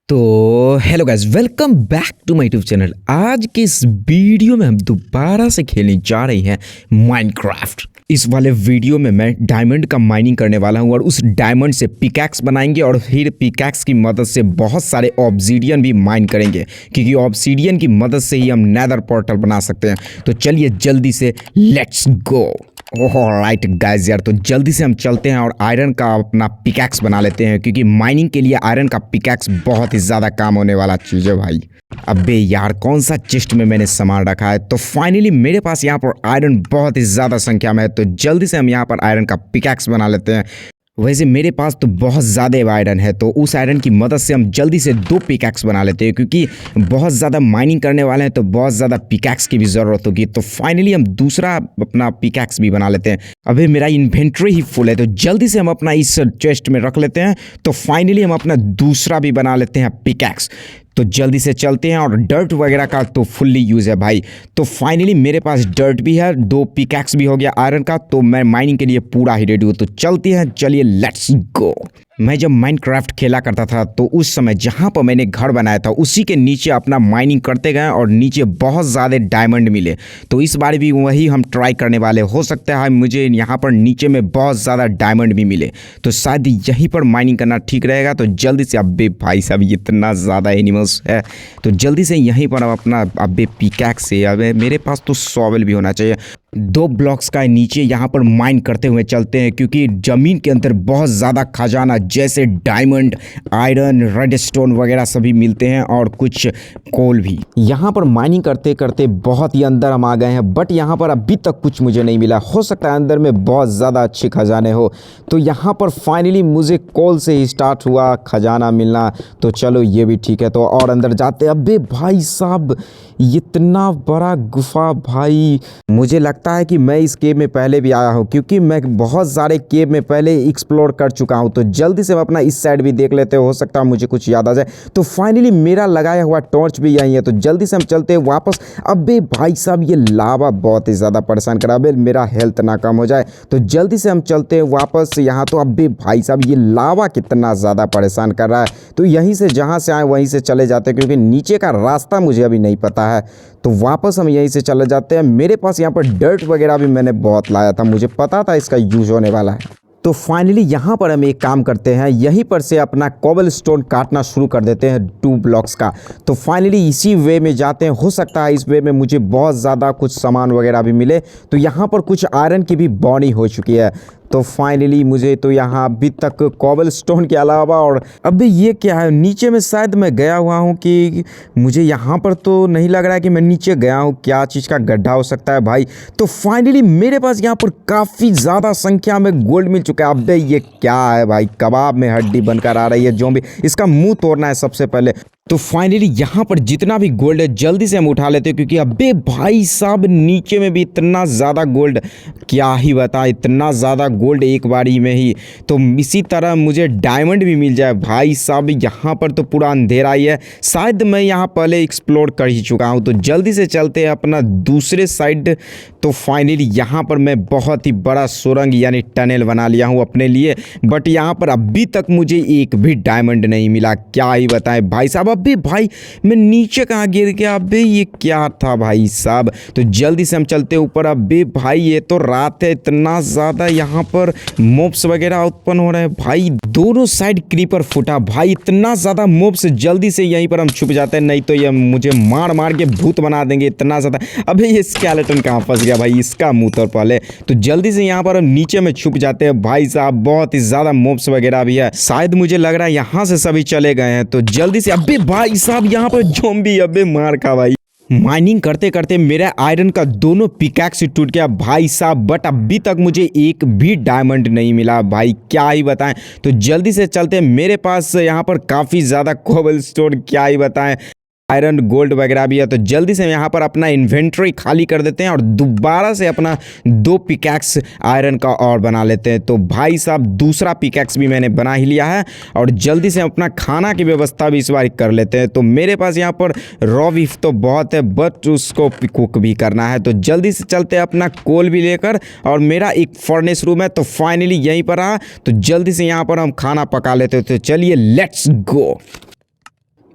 तो hello guys, welcome back to my YouTube channel. आज के इस वीडियो में हम दोबारा से खेलने जा रहे हैं माइनक्राफ्ट। इस वाले वीडियो में मैं डायमंड का माइनिंग करने वाला हूं और उस डायमंड से पिकैक्स बनाएंगे और फिर पिकैक्स की मदद से बहुत सारे ऑब्सीडियन भी माइन करेंगे, क्योंकि ऑब्सीडियन की मदद से ही हम नेदर पोर्टल बना सकते हैं। तो चलिए जल्दी से let's go. Oh right guys यार, तो जल्दी से हम चलते हैं और आयरन का अपना पिकैक्स बना लेते हैं, क्योंकि माइनिंग के लिए आयरन का पिकैक्स बहुत ही ज़्यादा काम होने वाला चीज़ है भाई। अबे यार, कौन सा चेस्ट में मैंने सामान रखा है। तो फाइनली मेरे पास यहाँ पर आयरन बहुत ही ज़्यादा संख्या में है, तो जल्दी से हम यहाँ पर आयरन का पिकैक्स बना लेते हैं। वैसे मेरे पास तो बहुत ज़्यादा आयरन है, तो उस आयरन की मदद से हम जल्दी से 2 पिकैक्स बना लेते हैं, क्योंकि बहुत ज़्यादा माइनिंग करने वाले हैं तो बहुत ज़्यादा पिकैक्स की भी ज़रूरत होगी। तो फाइनली हम दूसरा अपना पिकैक्स भी बना लेते हैं। अभी मेरा इन्वेंट्री ही फुल है, तो जल्दी से हम अपना इस चेस्ट में रख लेते हैं। तो फाइनली हम अपना दूसरा भी बना लेते हैं पिकैक्स। तो जल्दी से चलते हैं, और डर्ट वगैरह का तो फुल्ली यूज़ है भाई। तो फाइनली मेरे पास डर्ट भी है, 2 पिकैक्स भी हो गया आयरन का, तो मैं माइनिंग के लिए पूरा ही रेडी हूँ। तो चलते हैं, चलिए लेट्स गो। मैं जब माइनक्राफ्ट खेला करता था तो उस समय जहाँ पर मैंने घर बनाया था उसी के नीचे अपना माइनिंग करते गए और नीचे बहुत ज़्यादा डायमंड मिले। तो इस बार भी वही हम ट्राई करने वाले। हो सकता है मुझे यहाँ पर नीचे में बहुत ज़्यादा डायमंड भी मिले, तो शायद यहीं पर माइनिंग करना ठीक रहेगा। तो जल्दी से, अबे भाई साहब इतना ज़्यादा एनिमल्स है, तो जल्दी से यहीं पर अपना अबे पिकैक्स से, अबे मेरे पास तो शॉवेल भी होना चाहिए। 2 ब्लॉक्स का नीचे यहाँ पर माइन करते हुए चलते हैं, क्योंकि ज़मीन के अंदर बहुत ज़्यादा खजाना जैसे डायमंड, आयरन, रेडस्टोन वगैरह सभी मिलते हैं, और कुछ कोल भी। यहाँ पर माइनिंग करते करते बहुत ही अंदर हम आ गए हैं, बट यहाँ पर अभी तक कुछ मुझे नहीं मिला। हो सकता है अंदर में बहुत ज़्यादा अच्छे खजाने हो। तो यहाँ पर फाइनली मुझे कोल से ही स्टार्ट हुआ खजाना मिलना, तो चलो ये भी ठीक है। तो और अंदर जाते, अबे भाई साहब इतना बड़ा गुफा भाई। मुझे लगता है कि मैं इस केव में पहले भी आया हूँ, क्योंकि मैं बहुत सारे केव में पहले एक्सप्लोर कर चुका हूँ। तो जल्दी से हम अपना इस साइड भी देख लेते हो सकता है मुझे कुछ याद आ जाए। तो फाइनली मेरा लगाया हुआ टॉर्च भी यहीं है, तो जल्दी से हम चलते हैं वापस। अबे भाई साहब ये लावा बहुत ही ज़्यादा परेशान करा, अबे मेरा हेल्थ ना कम हो जाए। तो जल्दी से हम चलते हैं वापस यहाँ। तो अबे भाई साहब ये लावा कितना ज़्यादा परेशान कर रहा है, तो यहीं से जहाँ से आए वहीं से चले जाते हैं, क्योंकि नीचे का रास्ता मुझे अभी नहीं पता है। तो वापस हम यहीं से चले जाते हैं। मेरे पास यहाँ पर डर्ट वगैरह भी मैंने बहुत लाया था, मुझे पता था इसका यूज होने वाला है। तो फाइनली यहाँ पर हम एक काम करते हैं, यहीं पर से अपना कोबल स्टोन काटना शुरू कर देते हैं 2 ब्लॉक्स का। तो फाइनली इसी वे में जाते हैं। हो सकता है इस वे में मुझे बहुत ज़्यादा कुछ सामान वगैरह भी मिले। तो यहाँ पर कुछ आयरन की भी बॉनी हो चुकी है। तो फाइनली मुझे तो यहाँ अभी तक कोबल स्टोन के अलावा, और अभी ये क्या है नीचे में, शायद मैं गया हुआ हूँ कि मुझे यहाँ पर तो नहीं लग रहा है कि मैं नीचे गया हूँ। क्या चीज़ का गड्ढा हो सकता है भाई। तो फाइनली मेरे पास यहाँ पर काफ़ी ज़्यादा संख्या में गोल्ड मिल चुका है। अबे ये क्या है भाई, कबाब में हड्डी बनकर आ रही है ज़ॉम्बी, इसका मुंह तोड़ना है सबसे पहले। तो फाइनली यहाँ पर जितना भी गोल्ड है जल्दी से हम उठा लेते हैं, क्योंकि अबे भाई साहब नीचे में भी इतना ज़्यादा गोल्ड, क्या ही बता, इतना ज़्यादा गोल्ड एक बारी में ही। तो इसी तरह मुझे डायमंड भी मिल जाए भाई साहब। यहाँ पर तो पूरा अंधेरा ही है, शायद मैं यहाँ पहले एक्सप्लोर कर ही चुका हूँ। तो जल्दी से चलते हैं अपना दूसरे साइड। तो फाइनली यहाँ पर मैं बहुत ही बड़ा सुरंग यानी टनल बना लिया हूँ अपने लिए, बट यहाँ पर अभी तक मुझे एक भी डायमंड नहीं मिला। क्या ही बताएं भाई साहब। अबे भाई मैं नीचे कहाँ गिर गया, अबे ये क्या था भाई साहब। तो जल्दी से हम चलते ऊपर। अबे भाई ये तो रात है, इतना ज़्यादा यहाँ पर मोब्स वगैरह उत्पन्न हो रहे हैं भाई। दोनों साइड क्रीपर फुटा भाई, इतना ज़्यादा मोब्स। जल्दी से यहीं पर हम छुप जाते हैं, नहीं तो ये मुझे मार मार के भूत बना देंगे, इतना ज़्यादा। अबे ये स्केलेटन कहाँ फंस गया भाई, इसका मुँह तोड़ पहले। तो जल्दी से यहाँ पर हम नीचे में छुप जाते हैं भाई साहब। बहुत ही ज़्यादा मोब्स वगैरह भी है, शायद मुझे लग रहा है यहाँ से सभी चले गए हैं। तो जल्दी से, अबे भाई साहब यहाँ पर ज़ॉम्बी, अबे मार खा भाई। माइनिंग करते करते मेरा आयरन का दोनों पिकैक्स टूट गया भाई साहब, बट अभी तक मुझे एक भी डायमंड नहीं मिला भाई, क्या ही बताएं। तो जल्दी से चलते हैं, मेरे पास यहाँ पर काफ़ी ज़्यादा कोबल स्टोन, क्या ही बताएं, आयरन गोल्ड वगैरह भी है। तो जल्दी से यहाँ पर अपना इन्वेंट्री खाली कर देते हैं और दोबारा से अपना 2 पिकैक्स आयरन का और बना लेते हैं। तो भाई साहब दूसरा पिकैक्स भी मैंने बना ही लिया है, और जल्दी से अपना खाना की व्यवस्था भी इस बार कर लेते हैं। तो मेरे पास यहाँ पर रॉ बीफ तो बहुत है, बट उसको कुक भी करना है। तो जल्दी से चलते हैं अपना कोल भी लेकर, और मेरा एक फर्नेस रूम है तो फाइनली यहीं पर आ। तो जल्दी से यहाँ पर हम खाना पका लेते हैं। तो चलिए लेट्स गो।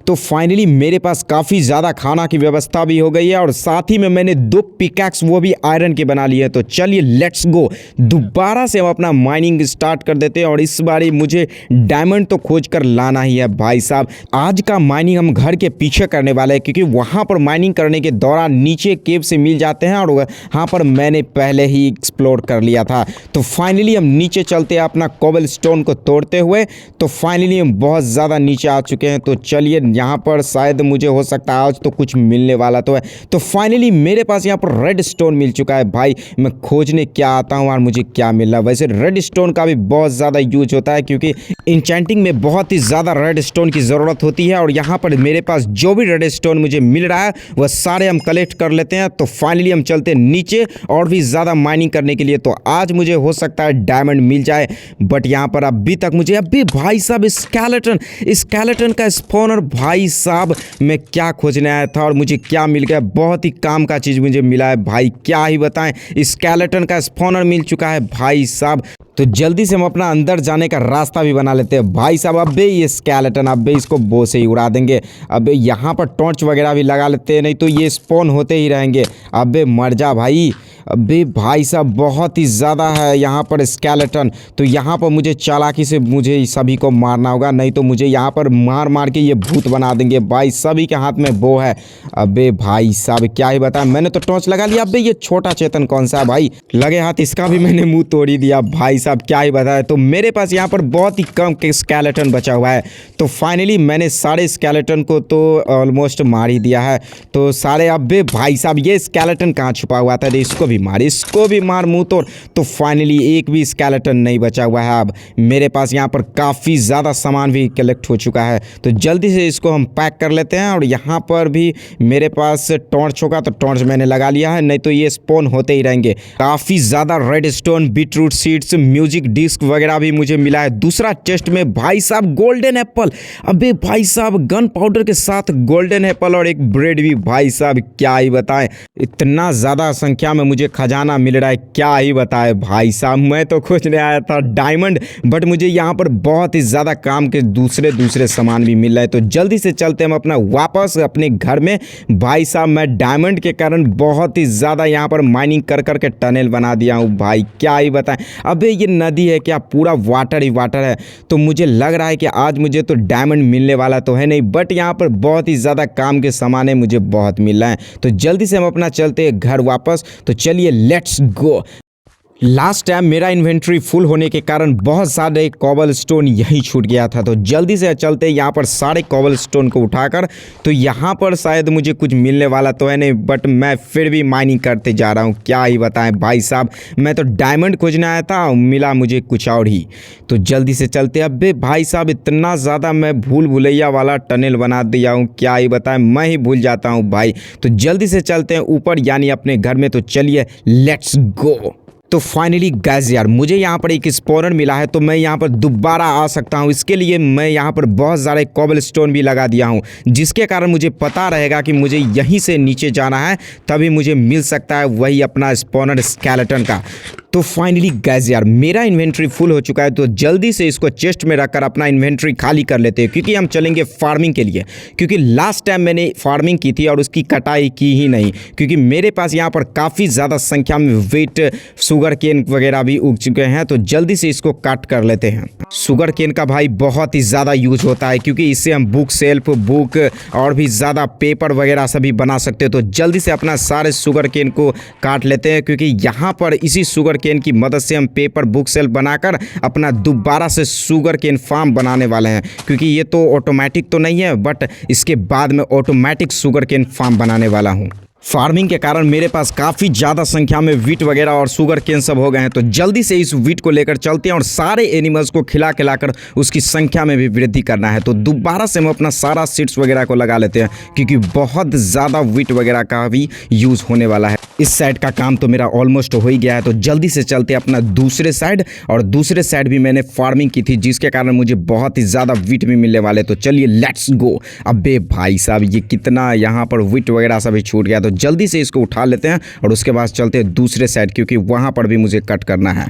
तो फाइनली मेरे पास काफ़ी ज़्यादा खाना की व्यवस्था भी हो गई है और साथ ही में मैंने 2 पिकैक्स वो भी आयरन के बना लिए हैं। तो चलिए लेट्स गो, दोबारा से हम अपना माइनिंग स्टार्ट कर देते हैं और इस बारी मुझे डायमंड तो खोज कर लाना ही है भाई साहब। आज का माइनिंग हम घर के पीछे करने वाले हैं क्योंकि वहाँ पर माइनिंग करने के दौरान नीचे केव से मिल जाते हैं और वहाँ पर मैंने पहले ही एक्सप्लोर कर लिया था। तो फाइनली हम नीचे चलते हैं अपना कोबल स्टोन को तोड़ते हुए। तो फाइनली हम बहुत ज़्यादा नीचे आ चुके हैं। तो चलिए यहाँ पर शायद मुझे हो सकता है आज तो कुछ मिलने वाला तो है। तो फाइनली मेरे पास यहाँ पर रेड स्टोन मिल चुका है भाई। मैं खोजने क्या आता हूँ और मुझे क्या मिल रहा है। वैसे रेड स्टोन का भी बहुत ज़्यादा यूज होता है क्योंकि इंचेंटिंग में बहुत ही ज़्यादा रेड स्टोन की ज़रूरत होती है और यहाँ पर मेरे पास जो भी रेड स्टोन मुझे मिल रहा है वह सारे हम कलेक्ट कर लेते हैं। तो फाइनली हम चलते हैं नीचे और भी ज़्यादा माइनिंग करने के लिए। तो आज मुझे हो सकता है डायमंड मिल जाए, बट यहाँ पर अभी तक मुझे भाई साहब स्केलेटन का स्पॉनर भाई साहब, मैं क्या खोजने आया था और मुझे क्या मिल गया। बहुत ही काम का चीज़ मुझे मिला है भाई, क्या ही बताएं। स्केलेटन का स्पॉनर मिल चुका है भाई साहब। तो जल्दी से हम अपना अंदर जाने का रास्ता भी बना लेते हैं भाई साहब। अबे ये स्केलेटन अबे इसको बो से ही उड़ा देंगे। अबे यहाँ पर टॉर्च वगैरह भी लगा लेते हैं, नहीं तो ये स्पॉन होते ही रहेंगे। अबे मर जा भाई। अबे भाई साहब बहुत ही ज़्यादा है यहाँ पर स्केलेटन। तो यहाँ पर मुझे चालाकी से मुझे सभी को मारना होगा, नहीं तो मुझे यहाँ पर मार मार के ये भूत बना देंगे भाई। सभी के हाथ में बो है। अबे भाई साहब क्या ही बताया, मैंने तो टॉर्च लगा लिया। अबे ये छोटा चेतन कौन सा है भाई, लगे हाथ इसका भी मैंने मुंह तोड़ ही दिया भाई साहब, क्या ही बताया। तो मेरे पास यहाँ पर बहुत ही कम स्केलेटन बचा हुआ है। तो फाइनली मैंने सारे स्केलेटन को तो ऑलमोस्ट मार ही दिया है। तो सारे अबे भाई साहब ये स्केलेटन कहाँ छुपा हुआ था, इसको भी मार मुंह तोड़। तो फाइनली एक भी स्केलेटन नहीं बचा हुआ है। अब मेरे पास यहाँ पर काफ़ी ज़्यादा सामान भी कलेक्ट हो चुका है। तो जल्दी से इसको हम पैक कर लेते हैं और यहाँ पर भी मेरे पास टॉर्च होगा तो टॉर्च मैंने लगा लिया है, नहीं तो ये स्पॉन होते ही रहेंगे। काफ़ी ज़्यादा red stone, beetroot seeds, music disc वगैरह भी मुझे मिला है। दूसरा चेस्ट में भाई साहब गोल्डन एप्पल। अबे भाई साहब गन पाउडर के साथ गोल्डन एप्पल और एक ब्रेड भी भाई साहब, क्या ही बताएं। इतना ज़्यादा संख्या में मुझे खजाना मिल रहा है, क्या ही बताए भाई साहब। मैं तो खोजने आया था डायमंड, बट मुझे यहाँ पर बहुत ही ज़्यादा काम के दूसरे सामान भी मिल रहे हैं। तो जल्दी से चलते हम अपना वापस अपने घर में भाई साहब। मैं डायमंड के कारण बहुत ही ज़्यादा यहाँ पर माइनिंग कर करके टनल बना दिया हूँ भाई, क्या ही बताएं। अबे ये नदी है क्या, पूरा वाटर ही वाटर है। तो मुझे लग रहा है कि आज मुझे तो डायमंड मिलने वाला तो है नहीं, बट यहाँ पर बहुत ही ज़्यादा काम के सामान मुझे बहुत मिल रहे हैं। तो जल्दी से हम अपना चलते हैं घर वापस। तो चलिए लेट्स गो। लास्ट टाइम मेरा इन्वेंट्री फुल होने के कारण बहुत सारे कॉबल स्टोन यहीं छूट गया था। तो जल्दी से चलते यहाँ पर सारे कॉबल स्टोन को उठाकर। तो यहाँ पर शायद मुझे कुछ मिलने वाला तो है नहीं, बट मैं फिर भी माइनिंग करते जा रहा हूँ, क्या ही बताएं भाई साहब। मैं तो डायमंड खोजने आया था, मिला मुझे कुछ और ही। तो जल्दी से चलते। अबे भाई साहब इतना ज़्यादा मैं भूल भुलैया वाला टनल बना दिया हूँ, क्या ही बताएं, मैं ही भूल जाता हूँ भाई। तो जल्दी से चलते हैं ऊपर यानी अपने घर में। तो चलिए लेट्स गो। तो फाइनली गाइस यार मुझे यहाँ पर एक स्पॉनर मिला है, तो मैं यहाँ पर दोबारा आ सकता हूँ। इसके लिए मैं यहाँ पर बहुत सारे कॉबल स्टोन भी लगा दिया हूँ, जिसके कारण मुझे पता रहेगा कि मुझे यहीं से नीचे जाना है, तभी मुझे मिल सकता है वही अपना स्पॉनर स्केलेटन का। तो फाइनली गाइस यार मेरा इन्वेंट्री फुल हो चुका है। तो जल्दी से इसको चेस्ट में रखकर अपना इन्वेंट्री खाली कर लेते हैं, क्योंकि हम चलेंगे फार्मिंग के लिए। क्योंकि लास्ट टाइम मैंने फार्मिंग की थी और उसकी कटाई की ही नहीं, क्योंकि मेरे पास यहाँ पर काफ़ी ज़्यादा संख्या में वेट शुगर केन वगैरह भी उग चुके हैं। तो जल्दी से इसको काट कर लेते हैं। शुगर केन का भाई बहुत ही ज़्यादा यूज होता है, क्योंकि इससे हम बुक सेल्फ बुक और भी ज़्यादा पेपर वगैरह सभी बना सकते हैं। तो जल्दी से अपना सारे शुगर केन को काट लेते हैं, क्योंकि यहाँ पर इसी शुगर केन की मदद से हम पेपर बुक सेल्फ बनाकर अपना दोबारा से शुगर केन फार्म बनाने वाले हैं। क्योंकि ये तो ऑटोमेटिक तो नहीं है, बट इसके बाद में ऑटोमेटिक शुगर केन फार्म बनाने वाला हूँ। फार्मिंग के कारण मेरे पास काफ़ी ज़्यादा संख्या में वीट वगैरह और शुगर केन सब हो गए हैं। तो जल्दी से इस वीट को लेकर चलते हैं और सारे एनिमल्स को खिला खिलाकर उसकी संख्या में भी वृद्धि करना है। तो दोबारा से हम अपना सारा सीड्स वगैरह को लगा लेते हैं, क्योंकि बहुत ज़्यादा वीट वगैरह का भी यूज़ होने वाला है। इस साइड का काम तो मेरा ऑलमोस्ट हो ही गया है। तो जल्दी से चलते हैं अपना दूसरे साइड, और दूसरे साइड भी मैंने फार्मिंग की थी, जिसके कारण मुझे बहुत ही ज़्यादा वीट भी मिलने वाले। तो चलिए लेट्स गो। अबे भाई साहब ये कितना यहाँ पर वीट वगैरह सभी छूट गया। तो जल्दी से इसको उठा लेते हैं और उसके बाद चलते हैं दूसरे साइड, क्योंकि वहाँ पर भी मुझे कट करना है।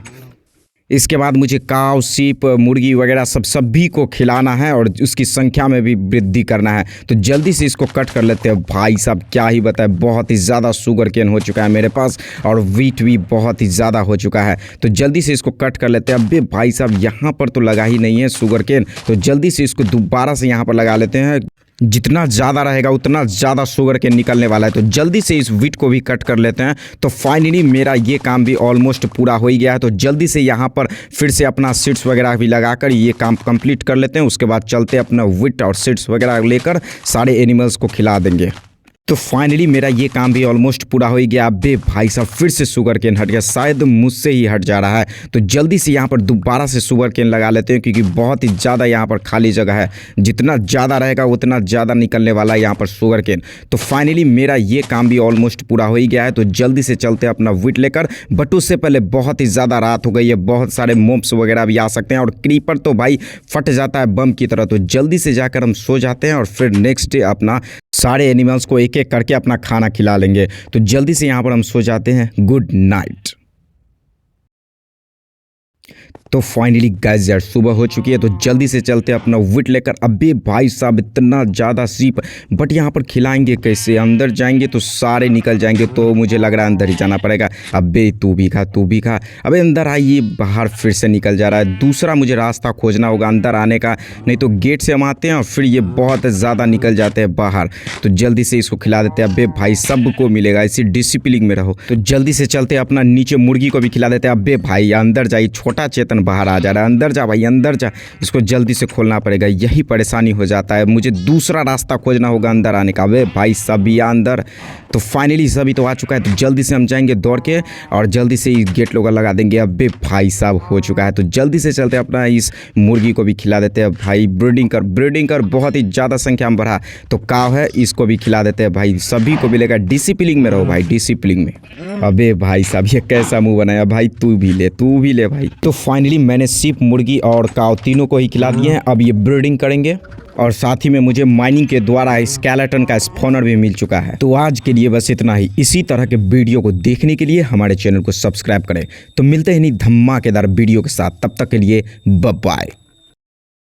इसके बाद मुझे काव, सीप, मुर्गी वगैरह सभी को खिलाना है और उसकी संख्या में भी वृद्धि करना है। तो जल्दी से इसको कट कर लेते हैं। भाई साहब क्या ही बताए, बहुत ही ज़्यादा शुगर केन हो चुका है मेरे पास और वीट भी बहुत ही ज़्यादा हो चुका है। तो जल्दी से इसको कट कर लेते हैं। अबे भाई साहब यहाँ पर तो लगा ही नहीं है शुगर केन, तो जल्दी से इसको दोबारा से यहाँ पर लगा लेते हैं। जितना ज़्यादा रहेगा उतना ज़्यादा शुगर के निकलने वाला है। तो जल्दी से इस वीट को भी कट कर लेते हैं। तो फाइनली मेरा ये काम भी ऑलमोस्ट पूरा हो ही गया है। तो जल्दी से यहाँ पर फिर से अपना सीड्स वगैरह भी लगाकर ये काम कंप्लीट कर लेते हैं। उसके बाद चलते अपना वीट और सीड्स वगैरह लेकर सारे एनिमल्स को खिला देंगे। तो फाइनली मेरा ये काम भी ऑलमोस्ट पूरा हो ही गया। अबे भाई साहब फिर से शुगर केन हट गया, शायद मुझसे ही हट जा रहा है। तो जल्दी से यहाँ पर दोबारा से शुगर केन लगा लेते हैं क्योंकि बहुत ही ज़्यादा यहाँ पर खाली जगह है। जितना ज़्यादा रहेगा उतना ज़्यादा निकलने वाला है यहाँ पर शुगर केन। तो फाइनली मेरा ये काम भी ऑलमोस्ट पूरा हो ही गया है। तो जल्दी से चलते हैं अपना वीट लेकर। बट उससे पहले बहुत ही ज़्यादा रात हो गई है, बहुत सारे मोब्स वगैरह भी आ सकते हैं और क्रीपर तो भाई फट जाता है बम की तरह। तो जल्दी से जाकर हम सो जाते हैं और फिर नेक्स्ट डे अपना सारे एनिमल्स को एक एक करके अपना खाना खिला लेंगे। तो जल्दी से यहाँ पर हम सो जाते हैं। Good night. तो फाइनली गाइस यार सुबह हो चुकी है। तो जल्दी से चलते अपना वीट लेकर। अबे भाई साहब इतना ज़्यादा सीप, बट यहाँ पर खिलाएंगे कैसे? अंदर जाएंगे तो सारे निकल जाएंगे, तो मुझे लग रहा है अंदर ही जाना पड़ेगा। अबे तू भी खा, तू भी खा। अबे अंदर आइए, बाहर फिर से निकल जा रहा है। दूसरा मुझे रास्ता खोजना होगा अंदर आने का, नहीं तो गेट से हम आते हैं और फिर ये बहुत ज़्यादा निकल जाते हैं बाहर। तो जल्दी से इसको खिला देते हैं। अबे भाई सबको मिलेगा, इसी डिसिप्लिन में रहो। तो जल्दी से चलते अपना नीचे मुर्गी को भी खिला देते हैं। अबे भाई अंदर जाइए, छोटा चेतन बाहर आ जा रहा है। अंदर जा भाई, अंदर जा। इसको जल्दी से खोलना पड़ेगा, यही परेशानी हो जाता है। मुझे दूसरा रास्ता खोजना होगा अंदर आने का। वे भाई सभी अंदर। तो फाइनली सभी तो आ चुका है। तो जल्दी से हम जाएंगे दौड़ के और जल्दी से इस गेट लोग लगा देंगे। अबे भाई साहब हो चुका है। तो जल्दी से चलते अपना इस मुर्गी को भी खिला देते हैं। भाई ब्रीडिंग कर बहुत ही ज़्यादा संख्या में बढ़ा। तो काव है, इसको भी खिला देते हैं। भाई सभी को मिलेगा। डिसिप्लिन में रहो भाई, डिसिप्लिन में। अबे भाई साहब ये कैसा मुंह बनाया भाई, तू भी ले भाई। तो फाइनली मैंने सिर्फ मुर्गी और काव तीनों को ही खिला दिए हैं। अब ये ब्रीडिंग करेंगे और साथ ही में मुझे माइनिंग के द्वारा स्केलेटन का स्पॉनर भी मिल चुका है। तो आज के लिए बस इतना ही। इसी तरह के वीडियो को देखने के लिए हमारे चैनल को सब्सक्राइब करें। तो मिलते हैं नहीं धमाकेदार वीडियो के साथ, तब तक के लिए बाय बाय।